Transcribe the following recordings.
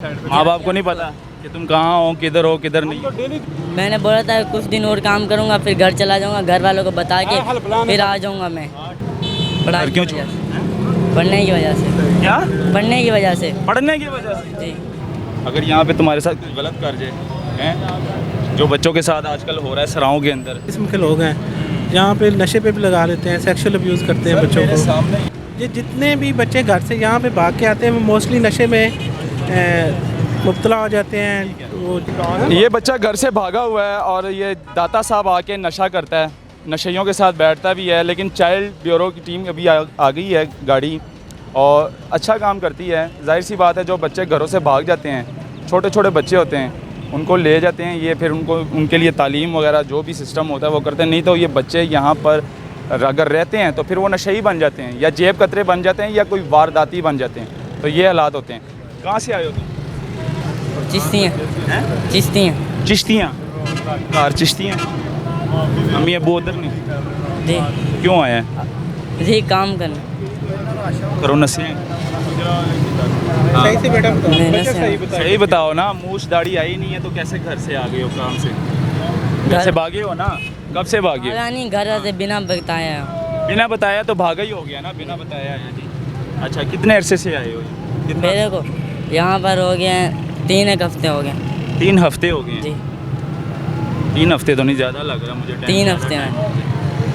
माँ बाप को नहीं पता कि तुम कहाँ हो, किधर नहीं। बोला था कुछ दिन और काम करूँगा, फिर घर चला जाऊँगा, घर वालों को बता के फिर आ जाऊँगा मैं। घर क्यों छोड़? पढ़ने की वजह से। क्या? पढ़ने की वजह से। पढ़ने की वजह से? जी। अगर यहाँ पे तुम्हारे साथ कुछ गलत कर जाए हैं, जो बच्चों के साथ आजकल हो रहा है सराओं के अंदर, किस्म के लोग हैं यहाँ पे नशे पे भी लगा लेते हैं, सेक्सुअल अब्यूज़ करते हैं बच्चों को। ये जितने भी बच्चे घर से यहाँ पे भाग के आते हैं वो मोस्टली नशे में मुब्तला हो जाते हैं। वो ये बच्चा घर से भागा हुआ है और ये दाता साहब आके नशा करता है, नशेइयों के साथ बैठता भी है। लेकिन चाइल्ड ब्यूरो की टीम अभी आ गई है गाड़ी और अच्छा काम करती है। जाहिर सी बात है, जो बच्चे घरों से भाग जाते हैं, छोटे छोटे बच्चे होते हैं, उनको ले जाते हैं ये, फिर उनको उनके लिए तालीम वगैरह जो भी सिस्टम होता है वो करते हैं। नहीं तो ये बच्चे यहाँ पर अगर रहते हैं तो फिर वो नशेई बन जाते हैं, या जेब कतरे बन जाते हैं, या कोई वारदाती बन जाते हैं। तो ये हालात होते हैं। कहाँ से आए हो तुम? चिश्तियाँ। चिश्तियाँ? कार चिश्तियाँ? अम्मी अबू उधर नहीं? जी। क्यों आए हैं? जी काम करना। करो नशे। सही से बेटा बताओ, नहीं, बच्चा नशे। सही बताओ ना, मूछ दाढ़ी आई नहीं है तो कैसे घर से आ गए हो काम से? घर से भागे हो ना? कब से भागे हो? भागा नहीं, घर से बिना बताया। बिना बताया तो भागा ही हो गया ना, बिना बताया है जी। अच्छा, कितने अरसे से आए हो? मेरे को यहाँ पर हो गए 3 हफ्ते हो गए। 3 हफ्ते हो गए? जी। 3 हफ्ते तो नहीं, ज़्यादा लग रहा मुझे। 3 हफ्ते हैं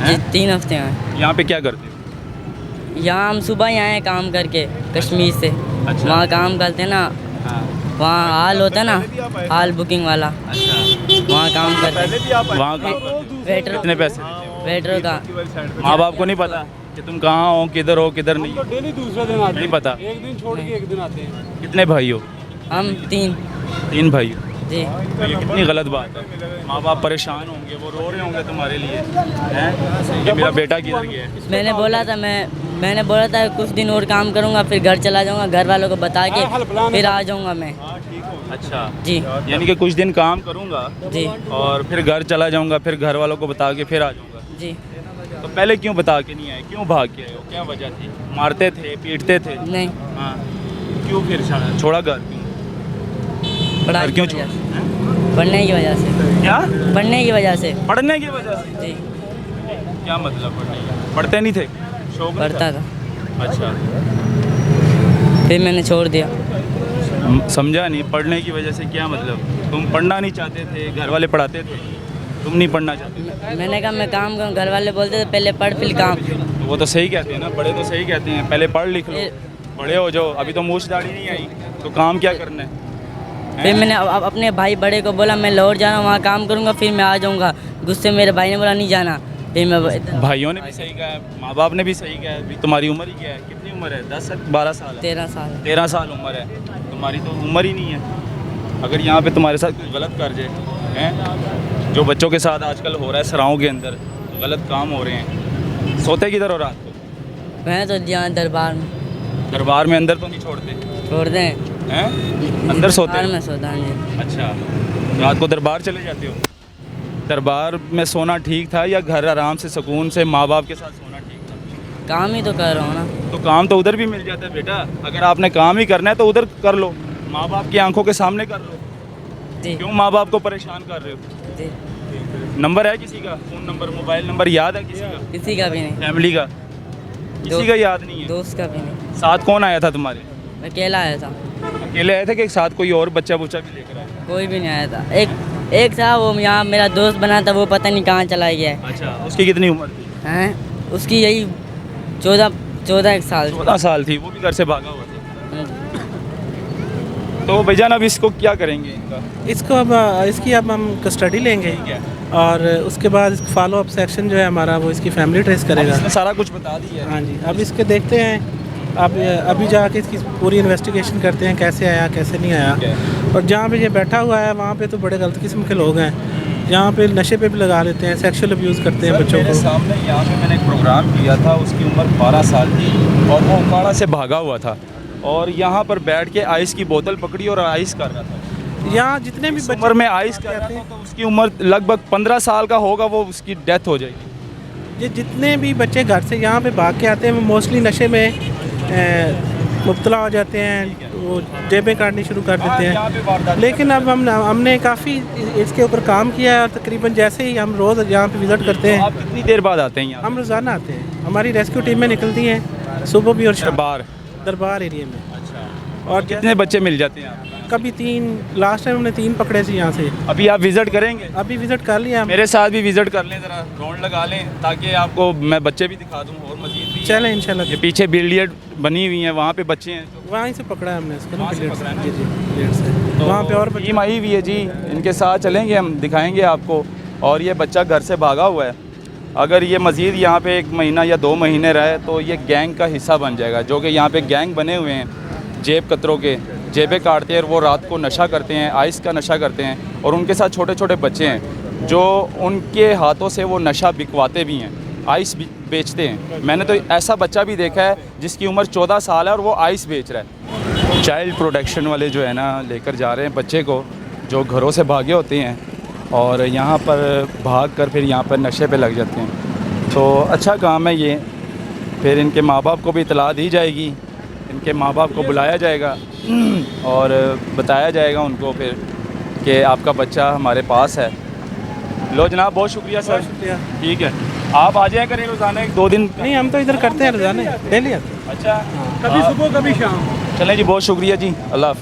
जी, 3 हफ्ते हैं। यहाँ पे क्या करते हो? यहाँ हम सुबह ही आए काम करके कश्मीर से। अच्छा। वहाँ काम करते ना, हाँ। वहाँ हाल होता है ना, हाल बुकिंग वाला, अच्छा, वहाँ काम करते। वहाँ का वेटर। कितने पैसे देते हो? वेटर का। माँ बाप को नहीं पता कि तुम कहाँ हो, किधर नहीं? डेली दूसरा दिन आते नहीं पता। एक दिन छोड़ के एक दिन आते हैं। कितने भाई हो? हम 3 भाई हो? जी। तो ये कितनी गलत बात है। माँ बाप परेशान होंगे, वो रो रहे होंगे तुम्हारे लिए हैं कि मेरा बेटा किधर गया है। मैंने बोला था कुछ दिन और काम करूँगा, फिर घर चला जाऊँगा, घर वालों को बता के फिर आ जाऊँगा मैं। अच्छा जी। यानी कि कुछ दिन काम करूँगा जी। और फिर घर चला जाऊँगा, फिर घर वालों को बता के फिर आ जाऊँगा। जी। तो पहले क्यों बता के नहीं आए? क्यों भाग के आए हो? क्या वजह थी? मारते थे, पीटते थे? नहीं, हाँ। क्यों फिर छोड़ा घर? क्यों? पढ़ाई घर क्यों की छोड़ा? वजह से। पढ़ने की वजह से। क्या? पढ़ने की वजह से। पढ़ने की वजह से? जी। क्या मतलब पढ़ने की? पढ़ते नहीं थे? शौक नहीं पढ़ता था, था? अच्छा, फिर मैंने छोड़ दिया। समझा नहीं। पढ़ने की वजह से क्या मतलब? तुम पढ़ना नहीं चाहते थे, घर वाले पढ़ाते थे, तुम नहीं पढ़ना चाहते? मैंने कहा मैं काम करूँ, घर वाले बोलते थे पहले पढ़ फिर काम। तो वो तो सही कहते हैं ना, बड़े तो सही कहते हैं पहले पढ़ लिख लो, बड़े हो जाओ। अभी तो मूछ दाढ़ी नहीं आई तो काम क्या करना है? फिर मैंने अपने भाई बड़े को बोला मैं लाहौर जा रहा हूँ, वहाँ काम करूँगा, फिर मैं आ जाऊँगा। गुस्से मेरे भाई ने बोला नहीं जाना, फिर मैं। भाइयों ने भी सही कहा है, माँ बाप ने भी सही कहा है। अभी तुम्हारी उम्र ही क्या है? कितनी उम्र है? 10-12 साल है? 13 साल। 13 साल उम्र है। तुम्हारी तो उम्र ही नहीं है। अगर यहाँ पे तुम्हारे साथ कुछ गलत कर जाए हैं, जो बच्चों के साथ आजकल हो रहा है सराओं के अंदर, गलत काम हो रहे हैं, सोते किधर हो रात को? मैं तो यहाँ दरबार में। दरबार में? अंदर तो नहीं छोड़ते छोड़ दें हैं? अंदर सोते दरबार हैं? में सोता हूँ। अच्छा, रात को दरबार चले जाते हो? दरबार में सोना ठीक था या घर आराम से सुकून से माँ बाप के साथ सोना ठीक था? काम ही तो कर रहा हूँ ना। तो काम तो उधर भी मिल जाता है बेटा। अगर आपने काम ही करना है तो उधर कर लो, माँ बाप की आंखों के सामने कर लो। जी। क्यों माँ बाप को परेशान कर रहे हो? जी। नंबर है किसी का? फ़ोन नंबर, मोबाइल नंबर याद है किसी का? किसी का भी नहीं। फैमिली का? किसी का याद नहीं है? दोस्त का भी नहीं। साथ कौन आया था तुम्हारे? मैं अकेला आया था। अकेले आए थे कि साथ कोई और बच्चा बुच्चा भी लेकर आया? कोई भी नहीं आया था। एक था, वो यहाँ मेरा दोस्त बना था, वो पता नहीं कहाँ चला गया है। अच्छा, उसकी कितनी उम्र थी? हैं? उसकी यही 14 एक साल। 14 साल थी, वो भी घर से भागा हुआ था। तो भैया अब इसको क्या करेंगे इनका? इसको अब इसकी अब हम कस्टडी लेंगे ठीक है। और उसके बाद इसका फॉलो अप सेक्शन जो है हमारा वो इसकी फैमिली ट्रेस करेगा। इसने सारा कुछ बता दिया है। हाँ जी, अब इसके देखते हैं। अब अभी जाके इसकी पूरी इन्वेस्टिगेशन करते हैं, कैसे आया कैसे नहीं आया। और जहाँ पे ये बैठा हुआ है वहाँ पे तो बड़े गलत किस्म के लोग हैं, यहाँ पे नशे पे भी लगा लेते हैं, सेक्सुअल अब्यूज़ करते हैं बच्चों को। सामने यहाँ पे मैंने एक प्रोग्राम किया था, उसकी उम्र 12 साल थी और वो उकाड़ा से भागा हुआ था और यहाँ पर बैठ के आइस की बोतल पकड़ी और आइस कर रहा था। यहाँ जितने भी बच्चे उम्र में आइस कर रहा था तो उसकी उम्र लगभग 15 साल का होगा, वो उसकी डेथ हो जाएगी। ये जितने भी बच्चे घर से यहाँ पे भाग के आते हैं वो मोस्टली नशे में मुब्तला हो जाते हैं। वो जेबें काटनी शुरू कर देते यहाँ पे हैं। वारदात लेकिन अब हमने काफ़ी इसके ऊपर काम किया है और तकरीबन जैसे ही हम रोज़ यहाँ पे विज़िट करते तो हैं, आप कितनी देर बाद आते हैं यहाँ हम रोज़ाना आते हैं। हमारी रेस्क्यू टीमें निकलती हैं सुबह भी और शाम, बार? दरबार एरिया में। अच्छा। और कितने बच्चे मिल जाते हैं आपको? कभी 3, लास्ट टाइम हमने 3 पकड़े थे यहाँ से। अभी आप विज़िट करेंगे? अभी विज़िट कर लिया हम। मेरे साथ भी विज़िट कर लें, ज़रा राउंड लगा लें, ताकि आपको मैं बच्चे भी दिखा दूँ और मज़ीद भी। चलें इंशाल्लाह। ये पीछे बिलियर्ड बनी हुई हैं, वहाँ पे बच्चे हैं। वहीं से पकड़ा है हमने इसको ना, वहाँ से बिलियर्ड पकड़ा है ना? जी जी, बिलियर्ड से। तो वहाँ पे और बच्चे टीम आई हुई है जी, इनके साथ चलेंगे हम, दिखाएंगे आपको। और ये बच्चा घर से भागा हुआ है, अगर ये मज़ीद यहाँ पे 1 महीना या 2 महीने रहे तो ये गैंग का हिस्सा बन जाएगा। जो कि यहाँ पे गैंग बने हुए हैं जेब कतरों के, जेबें काटते हैं और वो रात को नशा करते हैं, आइस का नशा करते हैं। और उनके साथ छोटे छोटे बच्चे हैं जो उनके हाथों से वो नशा बिकवाते भी हैं, आइस बेचते हैं। मैंने तो ऐसा बच्चा भी देखा है जिसकी उम्र 14 साल है और वो आइस बेच रहा है। चाइल्ड प्रोटेक्शन वाले जो है ना, लेकर जा रहे हैं बच्चे को जो घरों से भागे होते हैं और यहाँ पर भाग कर फिर यहाँ पर नशे पे लग जाते हैं। तो अच्छा काम है ये। फिर इनके माँ बाप को भी इतला दी जाएगी, इनके माँ बाप को बुलाया जाएगा और बताया जाएगा उनको फिर कि आपका बच्चा हमारे पास है। लो जनाब, बहुत शुक्रिया सर। शुक्रिया। ठीक है, आप आ जाया करें रोज़ाना 1-2 दिन। नहीं, हम तो इधर करते हैं रोज़ाना, डेली आते हैं। अच्छा, कभी सुबह कभी शाम। चलें जी, बहुत शुक्रिया जी, अल्लाह हाफिज़।